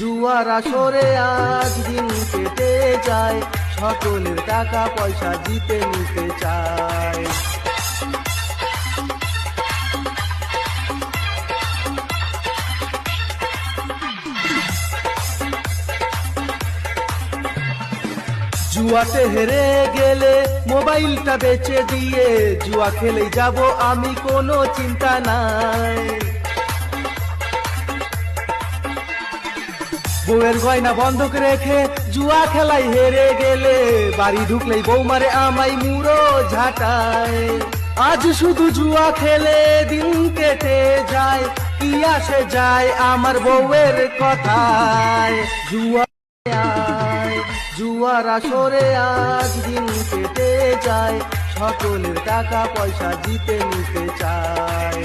জুয়ার আসরে আজ দিন কেটে যায়, সকলের টাকা পয়সা জিতে নিতে চায়। জুয়াতে হেরে গেলে মোবাইলটা বেচে দিয়ে জুয়া খেলে যাব আমি, কোনো চিন্তা নাই। বউয়ের গয়না বন্ধক রেখে জুয়া খেলাই হেরে গেলে, বাড়ি ঢুকলেই বউ মারে আমায় মুড়ো ঝাঁটায়। আজ শুধু জুয়া খেলে দিন কেটে যায়, কি আসে যায় আমার বউয়ের কথায়। জুয়ার আসরে আজ দিন কেটে যায়, সকলের টাকা পয়সা জিতে নিতে চায়।